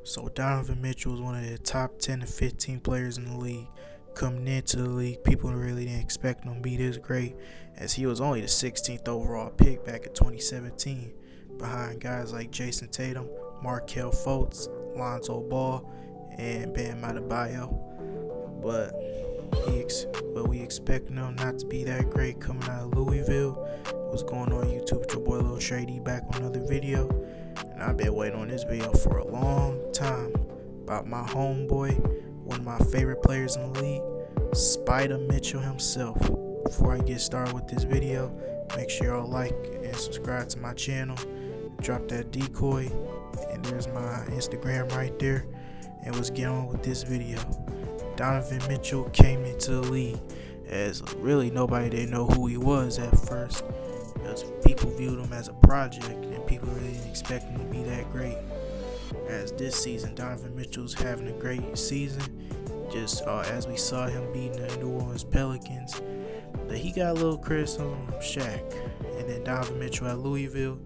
So Donovan Mitchell was one of the top 10 to 15 players in the league. Coming into the league, people really didn't expect him to be this great, as he was only the 16th overall pick back in 2017, behind guys like Jason Tatum, Markelle Fultz, Lonzo Ball, and Bam Adebayo. But we expected him not to be that great coming out of Louisville. What's going on YouTube? It's your boy Lil Shady back with another video. And I've been waiting on this video for a long time about my homeboy, one of my favorite players in the league, Spider Mitchell himself. Before I get started with this video, make sure y'all like and subscribe to my channel. Drop that decoy, and there's my Instagram right there. And let's get on with this video. Donovan Mitchell came into the league as really nobody didn't know who he was at first, because people viewed him as a project and people really didn't expect him to be that great. As this season, Donovan Mitchell's having a great season, just as we saw him beating the New Orleans Pelicans. But he got a little criticism from Shaq. And then Donovan Mitchell at Louisville,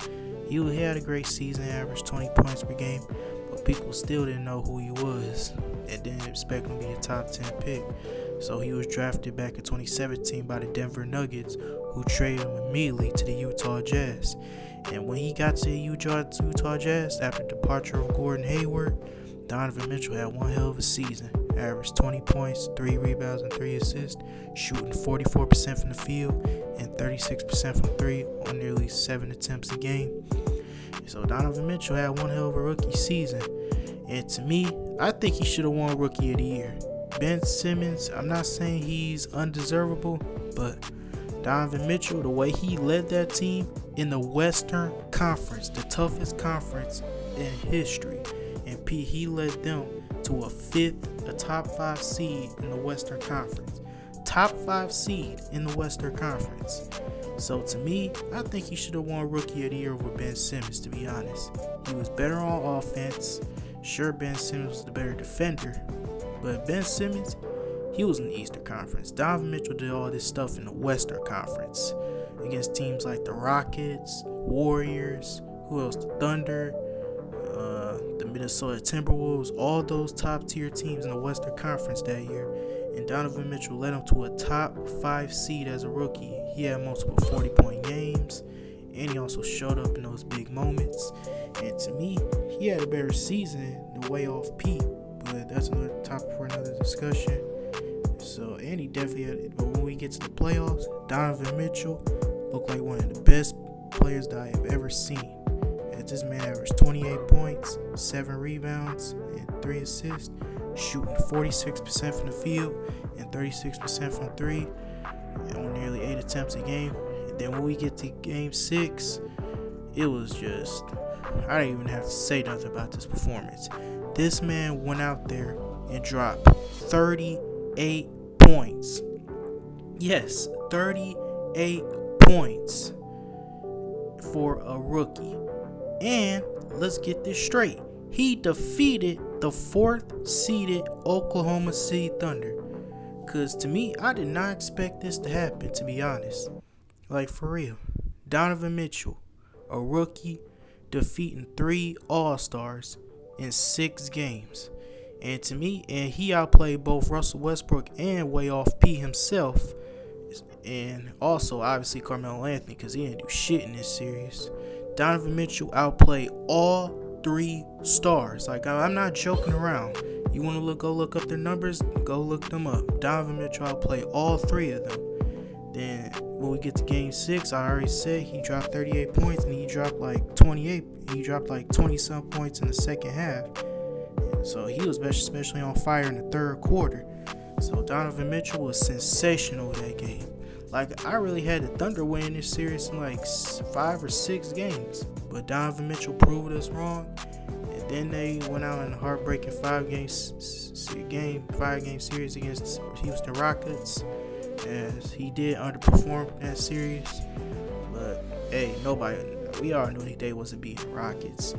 he had a great season, averaged 20 points per game, but people still didn't know who he was and didn't expect him to be a top 10 pick. So he was drafted back in 2017 by the Denver Nuggets, who traded him immediately to the Utah Jazz. And when he got to the Utah Jazz after the departure of Gordon Hayward, Donovan Mitchell had one hell of a season. Averaged 20 points, 3 rebounds, and 3 assists, shooting 44% from the field and 36% from 3 on nearly 7 attempts a game. So Donovan Mitchell had one hell of a rookie season. And to me, I think he should have won Rookie of the Year. Ben Simmons, I'm not saying he's undeservable, but Donovan Mitchell, the way he led that team in the Western Conference, the toughest conference in history, and he led them to a top 5 seed in the Western Conference. Top 5 seed in the Western Conference. So to me, I think he should have won Rookie of the Year over Ben Simmons, to be honest. He was better on offense. Sure, Ben Simmons was the better defender, but Ben Simmons, he was in the Eastern Conference. Donovan Mitchell did all this stuff in the Western Conference against teams like the Rockets, Warriors, who else? The Thunder, the Minnesota Timberwolves, all those top tier teams in the Western Conference that year. And Donovan Mitchell led him to a top 5 seed as a rookie. He had multiple 40-point games, and he also showed up in those big moments. And to me, he had a better season than way off Pete, but that's another topic for another discussion. So, and he definitely had it. But when we get to the playoffs, Donovan Mitchell looked like one of the best players that I have ever seen. As this man averaged 28 points, 7 rebounds, and 3 assists, shooting 46% from the field and 36% from 3 on nearly 8 attempts a game. And then when we get to game 6, it was just, I don't even have to say nothing about this performance. This man went out there and dropped 38 points. Yes, 38 points for a rookie. And let's get this straight. He defeated the 4th seeded Oklahoma City Thunder. Because to me, I did not expect this to happen, to be honest. Like, for real. Donovan Mitchell, a rookie, defeating 3 All-Stars in 6 games. And to me, and he outplayed both Russell Westbrook and way off P himself. And also, obviously, Carmelo Anthony, because he didn't do shit in this series. Donovan Mitchell outplayed all 3 stars. Like, I'm not joking around. You want to go look up their numbers? Go look them up. Donovan Mitchell outplayed all 3 of them. Then when we get to game 6, I already said he dropped 38 points and he dropped like 28. He dropped like 20-some points in the second half. So he was especially on fire in the 3rd quarter. So Donovan Mitchell was sensational that game. Like, I really had the Thunder win this series in like 5 or 6 games. But Donovan Mitchell proved us wrong. And then they went out in a heartbreaking 5-game series against Houston Rockets. As he did underperform in that series. But, hey, we all knew they wasn't beating the Rockets.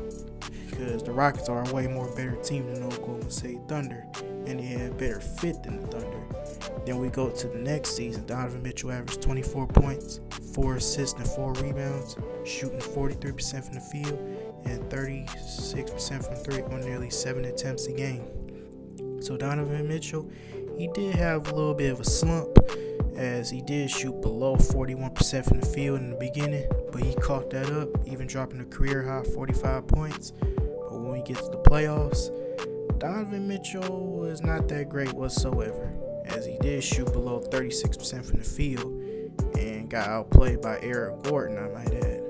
Because the Rockets are a way more better team than the Oklahoma City Thunder. And they had a better fit than the Thunder. Then we go to the next season. Donovan Mitchell averaged 24 points, 4 assists, and 4 rebounds, shooting 43% from the field and 36% from three on nearly 7 attempts a game. So Donovan Mitchell, he did have a little bit of a slump, as he did shoot below 41% from the field in the beginning, but he caught that up, even dropping a career high 45 points. But when we get to the playoffs, Donovan Mitchell was not that great whatsoever, as he did shoot below 36% from the field and got outplayed by Eric Gordon, I might add.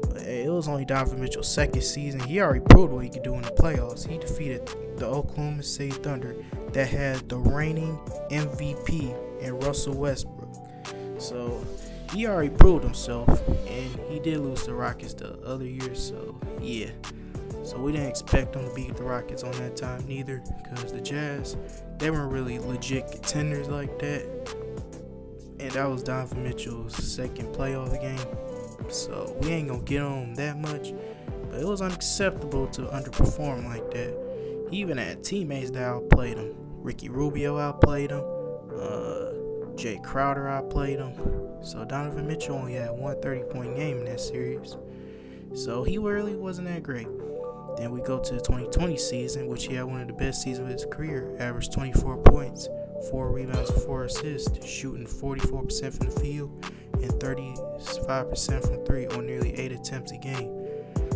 But hey, it was only Donovan Mitchell's second season. He already proved what he could do in the playoffs. He defeated the Oklahoma City Thunder that had the reigning MVP in Russell Westbrook. So he already proved himself, and he did lose to the Rockets the other year, so yeah. So we didn't expect them to beat the Rockets on that time neither, because the Jazz, they weren't really legit contenders like that. And that was Donovan Mitchell's second playoff game, so we ain't gonna get on him that much. But it was unacceptable to underperform like that. He even had teammates that outplayed him. Ricky Rubio outplayed him. Jay Crowder outplayed him. So Donovan Mitchell only had one 30-point game in that series. So he really wasn't that great. Then we go to the 2020 season, which he had one of the best seasons of his career. Averaged 24 points, 4 rebounds, and 4 assists, shooting 44% from the field and 35% from three on nearly 8 attempts a game.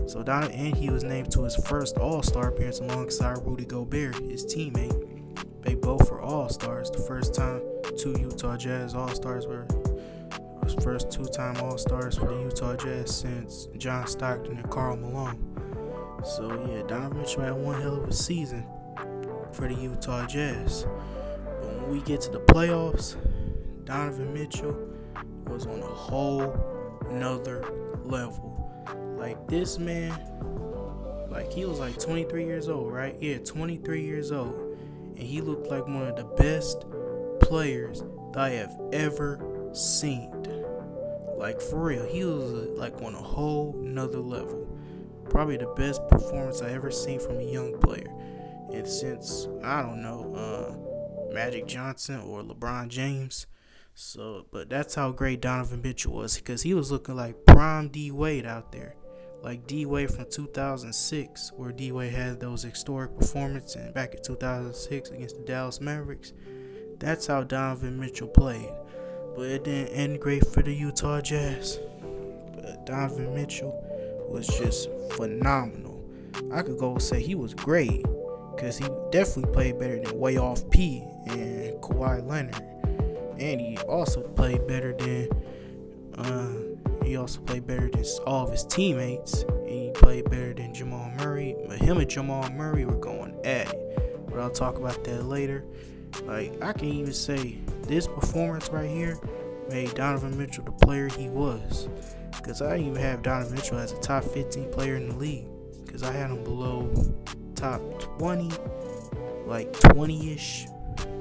So Donovan, and he was named to his first All-Star appearance alongside Rudy Gobert, his teammate. They both were All-Stars. The first time 2 Utah Jazz All-Stars were first 2-time All-Stars for the Utah Jazz since John Stockton and Karl Malone. So yeah, Donovan Mitchell had one hell of a season for the Utah Jazz. But when we get to the playoffs, Donovan Mitchell was on a whole nother level. Like, this man, like, he was like 23 years old, right? Yeah, 23 years old. And he looked like one of the best players that I have ever seen. Like, for real, he was like on a whole nother level. Probably the best performance I ever seen from a young player. And since, I don't know, Magic Johnson or LeBron James. So, but that's how great Donovan Mitchell was, because he was looking like prime D Wade out there. Like D Wade from 2006, where D Wade had those historic performances back in 2006 against the Dallas Mavericks. That's how Donovan Mitchell played. But it didn't end great for the Utah Jazz. But Donovan Mitchell was just phenomenal. I could go say he was great, because he definitely played better than Way Off P and Kawhi Leonard. And he also played better than all of his teammates. And he played better than Jamal Murray. But him and Jamal Murray were going at it. But I'll talk about that later. Like, I can even say this performance right here made Donovan Mitchell the player he was. Because I didn't even have Donovan Mitchell as a top 15 player in the league. Because I had him below top 20, like 20-ish.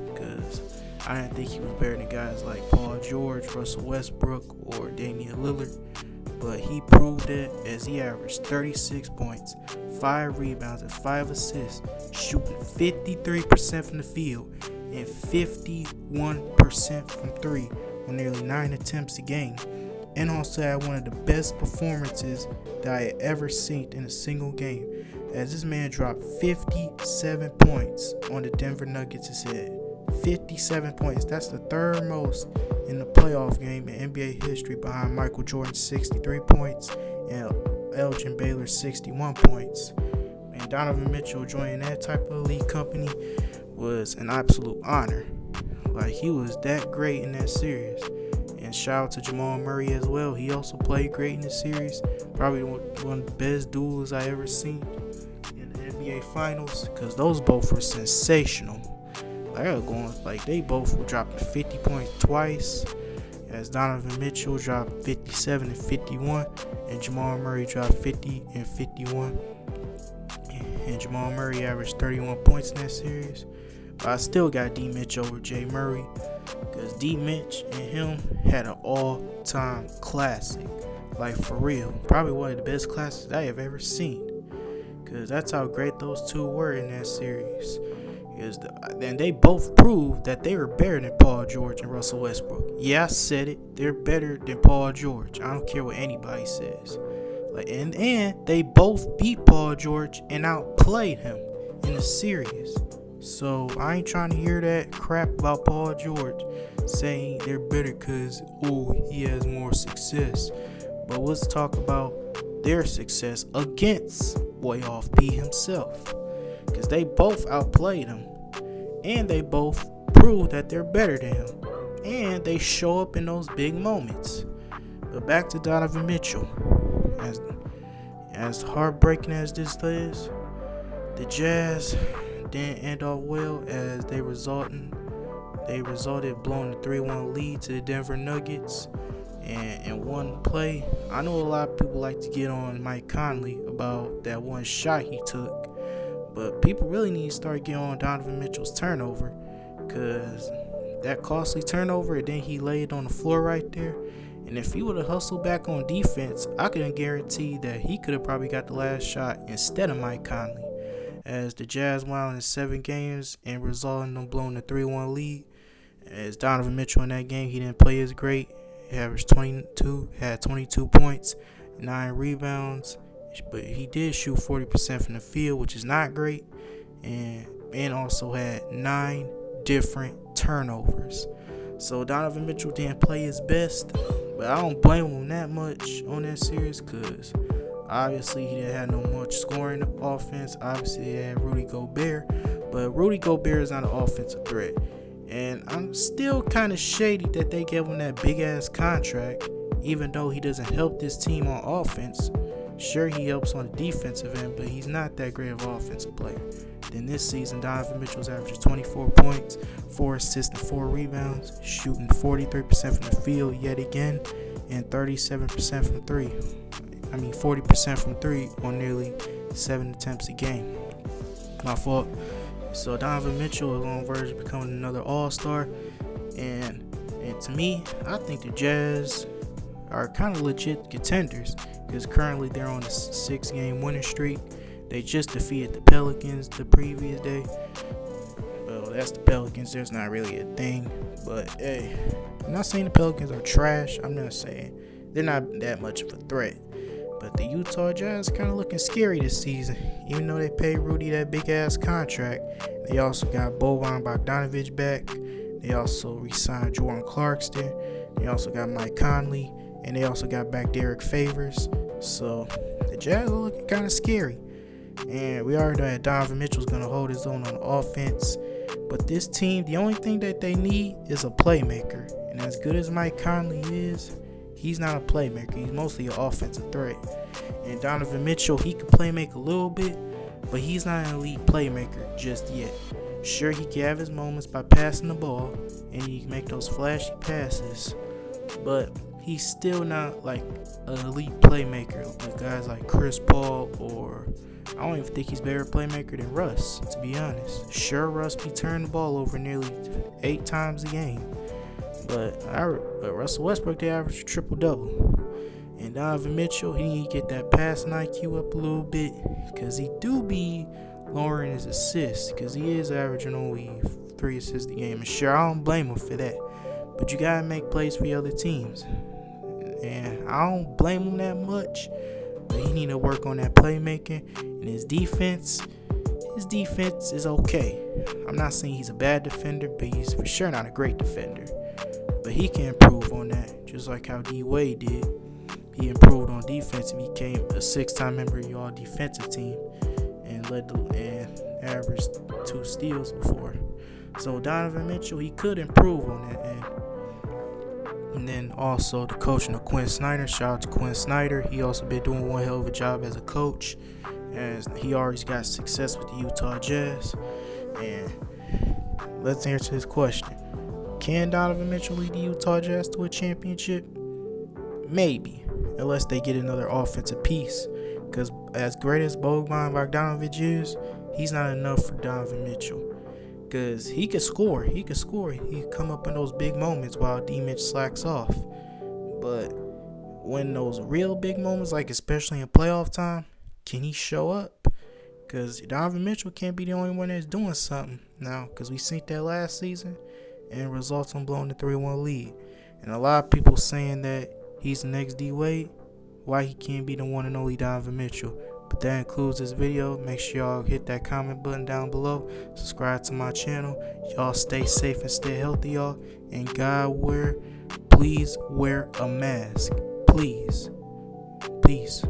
Because I didn't think he was better than guys like Paul George, Russell Westbrook, or Damian Lillard. But he proved it, as he averaged 36 points, 5 rebounds, and 5 assists, shooting 53% from the field and 51% from three on nearly 9 attempts a game. And also had one of the best performances that I had ever seen in a single game, as this man dropped 57 points on the Denver Nuggets' head. 57 points. That's the third most in the playoff game in NBA history, behind Michael Jordan's 63 points and Elgin Baylor's 61 points. And Donovan Mitchell joining that type of elite company was an absolute honor. Like, he was that great in that series. And shout out to Jamal Murray as well. He also played great in this series. Probably one of the best duels I ever seen in the NBA Finals, because those both were sensational. They both were dropping 50 points twice, as Donovan Mitchell dropped 57 and 51, and Jamal Murray dropped 50 and 51. And Jamal Murray averaged 31 points in that series. But I still got D Mitch over Jay Murray, because D Mitch and him had an all-time classic. Like, for real. Probably one of the best classics I have ever seen, because that's how great those two were in that series. And they both proved that they were better than Paul George and Russell Westbrook. Yeah, I said it. They're better than Paul George. I don't care what anybody says. And they both beat Paul George and outplayed him in the series. So I ain't trying to hear that crap about Paul George saying they're better because he has more success. But let's talk about their success against Playoff P himself, because they both outplayed him and they both prove that they're better than him, and they show up in those big moments. But back to Donovan Mitchell. As heartbreaking as this is, the Jazz didn't end off well, as they resulted blowing the 3-1 lead to the Denver Nuggets. And in one play, I know a lot of people like to get on Mike Conley about that one shot he took, but people really need to start getting on Donovan Mitchell's turnover, because that costly turnover, and then he laid on the floor right there. And if he would have hustled back on defense, I can guarantee that he could have probably got the last shot instead of Mike Conley, as the Jazz won in 7 games and resulted in them blowing the 3-1 lead. As Donovan Mitchell in that game, he didn't play as great. He averaged 22 points, 9 rebounds, but he did shoot 40% from the field, which is not great, and also had 9 different turnovers. So Donovan Mitchell didn't play his best, but I don't blame him that much on that series, because obviously he didn't have no much scoring offense. Obviously he had Rudy Gobert, but Rudy Gobert is not an offensive threat. And I'm still kind of shady that they gave him that big ass contract, even though he doesn't help this team on offense. Sure, he helps on the defensive end, but he's not that great of an offensive player. Then this season, Donovan Mitchell's averages 24 points, 4 assists, and 4 rebounds, shooting 43% from the field yet again, and 37% from 3. 40% from 3 on nearly 7 attempts a game. My fault. So Donovan Mitchell is on the verge of becoming another all-star, and to me, I think the Jazz are kind of legit contenders, because currently they're on a 6-game winning streak. They just defeated the Pelicans the previous day. Well, that's the Pelicans. There's not really a thing, but hey, I'm not saying the Pelicans are trash. I'm not saying they're not that much of a threat. But the Utah Jazz kind of looking scary this season, even though they paid Rudy that big ass contract. They also got Boban Bogdanovic back. They also re-signed Jordan Clarkson. They also got Mike Conley, and they also got back Derek Favors. So the Jazz are looking kind of scary. And we already know that Donovan Mitchell's going to hold his own on offense. But this team, the only thing that they need is a playmaker. And as good as Mike Conley is, he's not a playmaker. He's mostly an offensive threat. And Donovan Mitchell, he can play make a little bit, but he's not an elite playmaker just yet. Sure, he can have his moments by passing the ball, and he can make those flashy passes, but he's still not like an elite playmaker with guys like Chris Paul, or I don't even think he's a better playmaker than Russ, to be honest. Sure, Russ be turning the ball over nearly 8 times a game, but Russell Westbrook, they average a triple-double. And Donovan Mitchell, he need to get that passing IQ up a little bit, because he do be lowering his assists, because he is averaging only 3 assists a game. And sure, I don't blame him for that, but you gotta make plays for your other teams, and I don't blame him that much. But he need to work on that playmaking, and his defense is okay. I'm not saying he's a bad defender, but he's for sure not a great defender. But he can improve on that, just like how D Wade did. He improved on defense and became a 6-time member of your all-defensive team, and averaged 2 steals before. So Donovan Mitchell, he could improve on that end. And then also the coaching of Quinn Snyder. Shout out to Quinn Snyder. He also been doing one hell of a job as a coach, as he already got success with the Utah Jazz. And let's answer this question. Can Donovan Mitchell lead the Utah Jazz to a championship? Maybe, unless they get another offensive piece. Because as great as Boban Bogdanovic is, he's not enough for Donovan Mitchell. Because he could score. He could come up in those big moments while D-Mitch slacks off. But when those real big moments, like especially in playoff time, can he show up? Because Donovan Mitchell can't be the only one that's doing something now. Because we seen that last season, and it results in blowing the 3-1 lead. And a lot of people saying that he's the next D Wade. why he can't be the one and only Donovan Mitchell. But that includes this video. Make sure y'all hit that comment button down below. Subscribe to my channel. Y'all stay safe and stay healthy, y'all. And please wear a mask. Please. Peace.